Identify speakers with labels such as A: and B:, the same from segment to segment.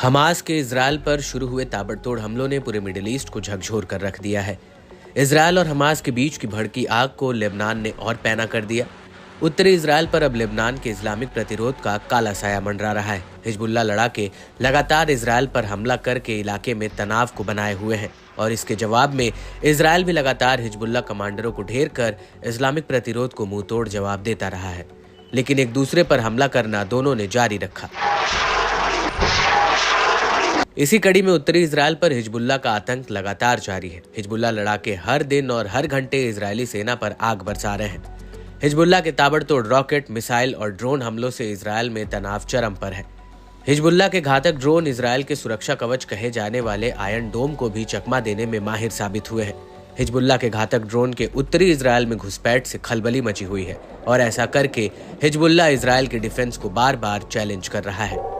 A: Hamas के Israel पर शुरू हुए ताबड़तोड़ हमलों ने पूरे मिडिल ईस्ट को झकझोर कर रख दिया है। इजरायल और हमास के बीच की भड़की आग को लेबनान ने और पैना कर दिया। उत्तरी इजरायल पर अब लेबनान के इस्लामिक प्रतिरोध का काला साया मंडरा रहा है। हिजबुल्लाह लड़ाके लगातार इजरायल पर हमला करके इलाके में तनाव को बनाए हुए हैं और इसके जवाब में इजरायल भी लगातार हिजबुल्लाह कमांडरों को ढेर कर इस्लामिक प्रतिरोध को मुंह तोड़ जवाब देता रहा है, लेकिन एक दूसरे पर हमला करना दोनों ने जारी रखा। इसी कड़ी में उत्तरी इजरायल पर हिजबुल्लाह का आतंक लगातार जारी है। हिजबुल्लाह लड़ाके हर दिन और हर घंटे इजरायली सेना पर आग बरसा रहे हैं। हिजबुल्लाह के ताबड़तोड़ रॉकेट, मिसाइल और ड्रोन हमलों से इजरायल में तनाव चरम पर है। हिजबुल्लाह के घातक ड्रोन इजरायल के सुरक्षा कवच कहे जाने वाले आयरन डोम को भी चकमा देने में माहिर साबित हुए हैं। हिजबुल्लाह के घातक ड्रोन के उत्तरी इजरायल में घुसपैठ से खलबली मची हुई है और ऐसा करके हिजबुल्लाह इजरायल के डिफेंस को बार बार चैलेंज कर रहा है।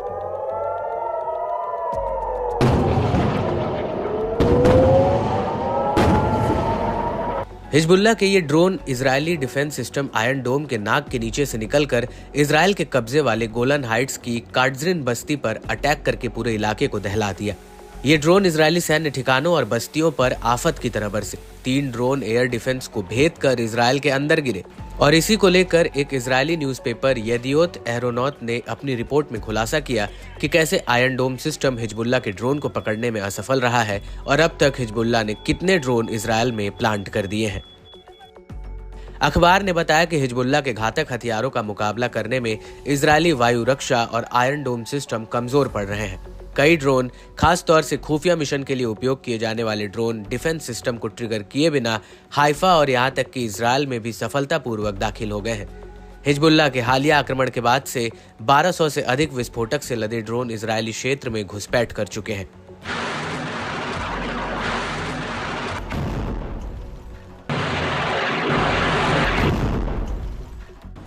A: हिजबुल्लाह के ये drone Israeli defence system Iron Dome के नाक के नीचे से निकलकर इजरायल के कब्जे वाले गोलन हाइट्स की कार्डजरिन बस्ती पर अटैक करके पूरे इलाके को दहला दिया। ये ड्रोन इजरायली सैन्य ठिकानों और बस्तियों पर आफत की तरह बरसे। 3 ड्रोन एयर डिफेंस को भेद कर इजरायल के अंदर गिरे और इसी को लेकर एक इजरायली न्यूज़पेपर येदियोत एहरोनॉट ने अपनी रिपोर्ट में खुलासा किया कि कैसे आयरन डोम सिस्टम हिजबुल्लाह के ड्रोन को पकड़ने में असफल रहा है और अब तक हिजबुल्लाह ने कितने ड्रोन इजरायल में प्लांट कर दिए हैं। अखबार ने बताया कि हिजबुल्लाह के घातक हथियारों का मुकाबला करने में इजरायली वायु रक्षा और आयरन डोम सिस्टम कमजोर पड़ रहे हैं। कई ड्रोन, खास तौर से खुफिया मिशन के लिए उपयोग किए जाने वाले ड्रोन डिफेंस सिस्टम को ट्रिगर किए बिना हाइफा और यहां तक कि इजरायल में भी सफलतापूर्वक दाखिल हो गए हैं। हिजबुल्लाह के हालिया आक्रमण के बाद से 1200 से अधिक विस्फोटक से लदे ड्रोन इजरायली क्षेत्र में घुसपैठ कर चुके हैं।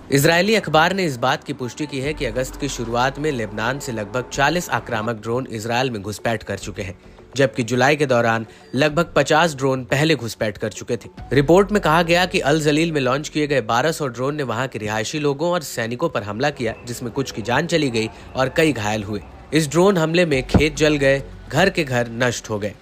A: इजरायली अखबार ने इस बात की पुष्टि की है कि अगस्त की शुरुआत में लेबनान से लगभग 40 आक्रामक ड्रोन इजरायल में घुसपैठ कर चुके हैं, जबकि जुलाई के दौरान लगभग 50 ड्रोन पहले घुसपैठ कर चुके थे। रिपोर्ट में कहा गया कि अल जलील में लॉन्च किए गए 1200 ड्रोन ने वहां के रिहायशी लोगों और सैनिकों पर हमला किया, जिसमें कुछ की जान चली गई और कई घायल हुए। इस ड्रोन हमले में खेत जल गए, घर के घर नष्ट हो गए।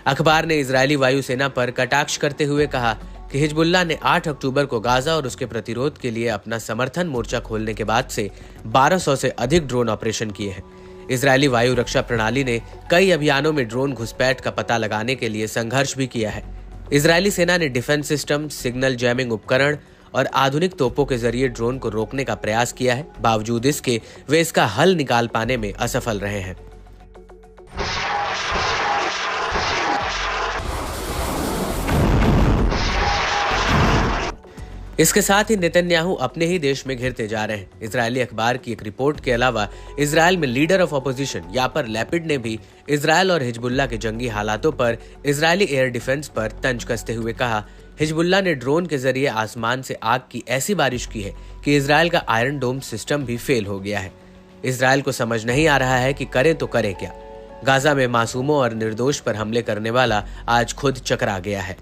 A: अखबार ने इजरायली वायुसेना पर कटाक्ष करते हुए कहा कि हिजबुल्लाह ने 8 अक्टूबर को गाजा और उसके प्रतिरोध के लिए अपना समर्थन मोर्चा खोलने के बाद से 1200 से अधिक ड्रोन ऑपरेशन किए हैं। इजरायली वायु रक्षा प्रणाली ने कई अभियानों में ड्रोन घुसपैठ का पता लगाने के लिए संघर्ष भी किया है। इजरायली सेना ने डिफेंस सिस्टम, सिग्नल जैमिंग उपकरण और आधुनिक तोपों के जरिए ड्रोन को रोकने का प्रयास किया है। बावजूद इसके वे इसका हल निकाल पाने में असफल रहे हैं। इसके साथ ही नेतन्याहू अपने ही देश में घिरते जा रहे हैं। इजरायली अखबार की एक रिपोर्ट के अलावा इजरायल में लीडर ऑफ अपोजिशन यापर लैपिड ने भी इजरायल और हिजबुल्लाह के जंगी हालातों पर इजरायली एयर डिफेंस पर तंज कसते हुए कहा, हिजबुल्लाह ने ड्रोन के जरिए आसमान से आग की ऐसी बारिश की है कि इजरायल का आयरन डोम सिस्टम भी फेल हो गया है। इजरायल को समझ नहीं आ रहा है कि करे तो करे क्या। गाजा में मासूमों और निर्दोष पर हमले करने वाला आज खुद चकरा गया है।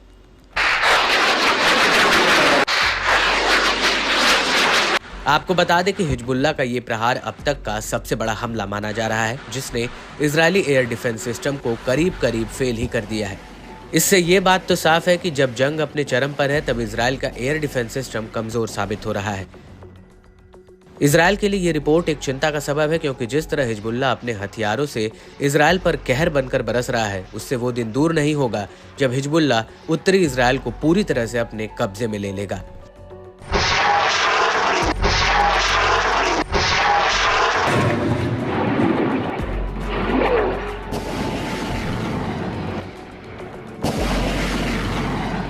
A: आपको बता दें कि हिजबुल्लाह का ये प्रहार अब तक का सबसे बड़ा हमला माना जा रहा है, जिसने इजरायली एयर डिफेंस सिस्टम को करीब करीब फेल ही कर दिया है। इससे ये बात तो साफ है कि जब जंग अपने चरम पर है तब इजरायल का एयर डिफेंस सिस्टम कमजोर साबित हो रहा है। इजरायल के लिए ये रिपोर्ट एक चिंता का सबब है, क्योंकि जिस तरह हिजबुल्लाह अपने हथियारों से इजरायल पर कहर बनकर बरस रहा है, उससे वो दिन दूर नहीं होगा जब हिजबुल्लाह उत्तरी इजरायल को पूरी तरह से अपने कब्जे में ले लेगा।